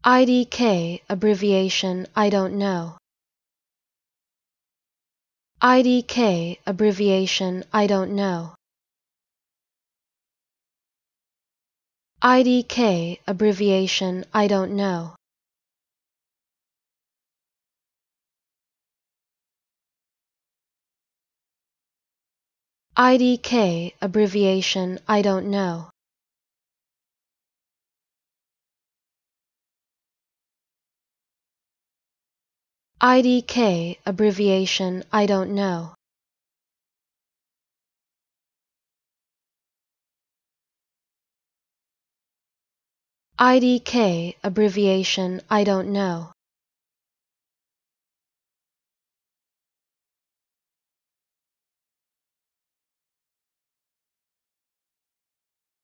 IDK, abbreviation I don't know. IDK, abbreviation I don't know. IDK, abbreviation I don't know. IDK, abbreviation I don't know. IDK, abbreviation I don't know. IDK, abbreviation I don't know.